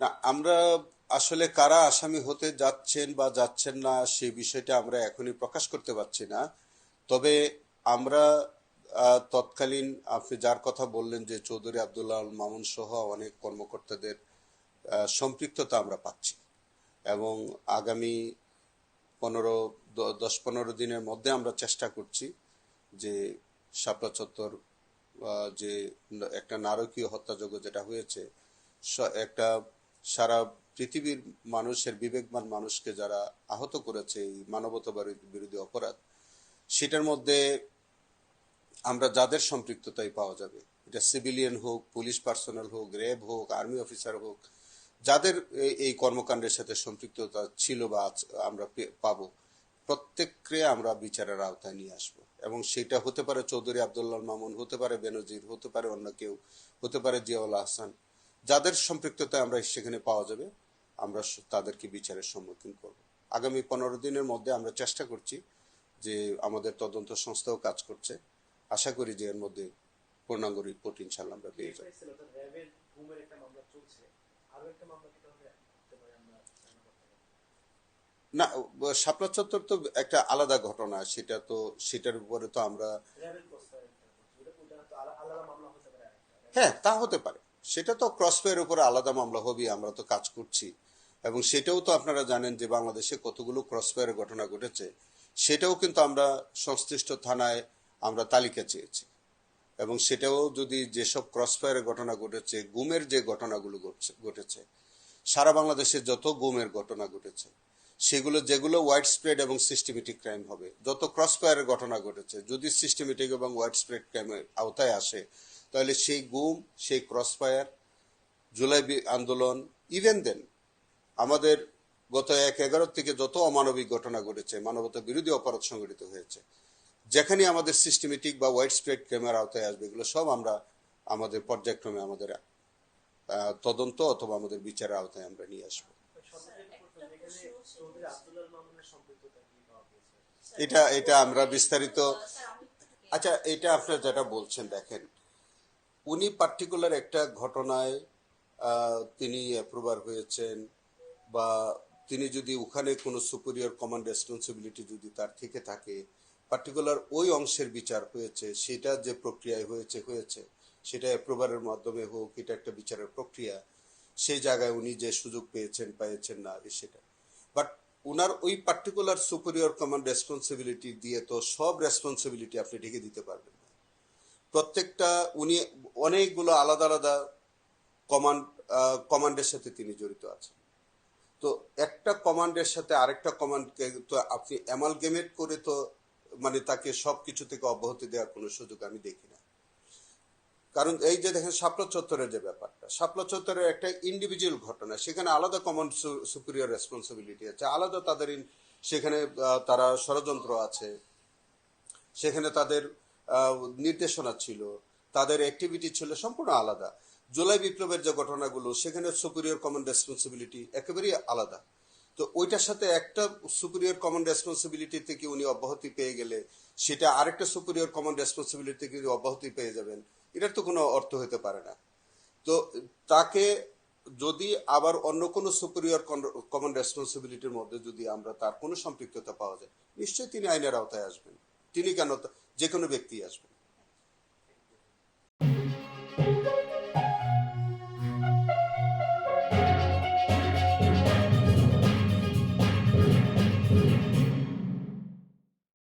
না, আমরা আসলে কারা আসামি হতে যাচ্ছেন বা যাচ্ছেন না সেই বিষয়টা আমরা এখনই প্রকাশ করতে পারছি না। তবে আমরা তৎকালীন আপনি যার কথা বললেন যে চৌধুরী আব্দুল্লাহ আল মামুন সহ অনেক কর্মকর্তাদের সম্পৃক্ততা আমরা পাচ্ছি, এবং আগামী 10-15 দিনের মধ্যে আমরা চেষ্টা করছি যে শাপলা চত্বর যে একটা নারকীয় হত্যাযজ্ঞ যেটা হয়েছে, একটা সারা পৃথিবীর মানুষের বিবেকবান মানুষকে যারা আহত করেছে এই মানবতা বিরোধী অপরাধ, সেটার মধ্যে আমরা যাদের সম্পৃক্ততাই পাওয়া যাবে, এটা সিভিলিয়ান হোক, পুলিশ পার্সোনাল হোক, র্যাব হোক, আর্মি অফিসার হোক, যাদের এই কর্মকাণ্ডের সাথে সম্পৃক্ততা ছিল বা আমরা পাবো, প্রত্যেককে আমরা বিচারের আওতায় নিয়ে আসব। এবং সেটা হতে পারে চৌধুরী আব্দুল্লাহ মামুন, হতে পারে বেনজির, হতে পারে অন্য কেউ, হতে পারে জিয়াউল আহসান। যাদের সম্পৃক্ততা আমরা সেখানে পাওয়া যাবে, আমরা তাদেরকে বিচারের সম্মুখীন করব। আগামী 15 দিনের মধ্যে আমরা চেষ্টা করছি, যে আমাদের তদন্ত সংস্থাও কাজ করছে, আশা করি যে এর মধ্যে পূর্ণাঙ্গ রিপোর্ট ইনশাল্লাহ আমরা পেয়ে যাব। না, শাপলা চত্বর তো একটা আলাদা ঘটনা, সেটা তো সেটার উপরে তো আমরা, হ্যাঁ তা হতে পারে, সেটা তো ক্রসফায়ারের উপরে আলাদা মামলা হবে, আমরা তো কাজ করছি। এবং সেটাও তো আপনারা জানেন যে বাংলাদেশে কতগুলো ক্রসফায়ারের ঘটনা ঘটেছে, সেটাও কিন্তু আমরা সংশ্লিষ্ট থানায় আমরা তালিকা চেয়েছি। এবং সেটাও যদি যেসব ক্রসফায়ারের ঘটনা ঘটেছে, গুমের যে ঘটনাগুলো ঘটেছে, সারা বাংলাদেশে যত গুমের ঘটনা ঘটেছে, সেগুলো যেগুলো ওয়াইড স্প্রেড এবং সিস্টেমেটিক ক্রাইম হবে, যত ক্রসফায়ারের ঘটনা ঘটেছে, যদি সিস্টেমেটিক এবং ওয়াইড স্প্রেড ক্রাইমের আওতায় আসে, তাহলে সেই গুম, সেই ক্রসফায়ার, জুলাই আন্দোলন, ইভেন দেন আমাদের গত 1/11 থেকে যত অমানবিক ঘটনা ঘটেছে, মানবতা বিরোধী অপরাধ সংঘটিত হয়েছে, যেখানে আমাদের সিস্টেমেটিক বা ওয়াইড স্প্রেড ক্রাইমের আওতায় আসবে, এগুলো সব আমরা আমাদের পর্যায়ক্রমে আমাদের তদন্ত অথবা আমাদের বিচারের আওতায় আমরা নিয়ে আসবো। এটা এটা আমরা বিস্তারিত, আচ্ছা এটা আপনার যেটা বলছেন, দেখেন উনি পার্টিকুলার একটা ঘটনায় তিনি অ্যাপ্রুভার হয়েছেন, বা তিনি যদি ওখানে কোনো সুপিরিয়র কমান্ড রেসপন্সিবিলিটি যদি তার থেকে থাকে, পার্টিকুলার ওই অংশের বিচার হয়েছে, সেটা যে প্রক্রিয়ায় হয়েছে সেটা অ্যাপ্রুভারের মাধ্যমে হোক, এটা একটা বিচারের প্রক্রিয়া, সেই জায়গায় উনি যে সুযোগ পেয়েছেন না সেটা। বাট উনার ওই পার্টিকুলার সুপিরিয়র কমান্ড রেসপন্সিবিলিটি দিয়ে তো সব রেসপন্সিবিলিটি আপনি ঢেকে দিতে পারবেন না। প্রত্যেকটা উনি অনেকগুলো আলাদা আলাদা কমান্ড কমান্ডের সাথে তিনি জড়িত আছেন। তো একটা কমান্ডের সাথে আরেকটা কমান্ডকে তো আপনি অ্যামালগেমেট করে তো মানে তাকে সবকিছু থেকে অব্যাহতি দেওয়ার কোনো সুযোগ আমি দেখি না। কারণ এই যে দেখেন শাপলা চত্বরের যে ব্যাপারটা, শাপলা চত্বরের একটা ইন্ডিভিজুয়াল ঘটনা, সেখানে আলাদা কমান্ড সুপিরিয়র রেসপন্সিবিলিটি আছে, আলাদা তাদের সেখানে তারা ষড়যন্ত্র আছে, সেখানে তাদের নির্দেশনা ছিল, তাদের অ্যাক্টিভিটি ছিল সম্পূর্ণ আলাদা। জুলাই বিপ্লবের যে ঘটনাগুলো, সেখানে সুপিরিয়র কমন রেসপন্সিবিলিটি একেবারেই আলাদা। তো ওইটার সাথে একটা সুপিরিয়র কমন রেসপন্সিবিলিটি থেকে উনি অব্যাহতি পেয়ে গেলে, সেটা আরেকটা সুপিরিয়র কমন রেসপন্সিবিলিটি থেকে অব্যাহতি পেয়ে যাবেন, এটার তো কোনো অর্থ হতে পারে না। তো তাকে যদি আবার অন্য কোনো সুপিরিয়র কমন রেসপন্সিবিলিটির মধ্যে যদি আমরা তার কোনো সম্পৃক্ততা পাওয়া যায়, নিশ্চয়ই তিনি আইনের আওতায় আসবেন। তিনি কেন, যে কোনো ব্যক্তি আসবেন।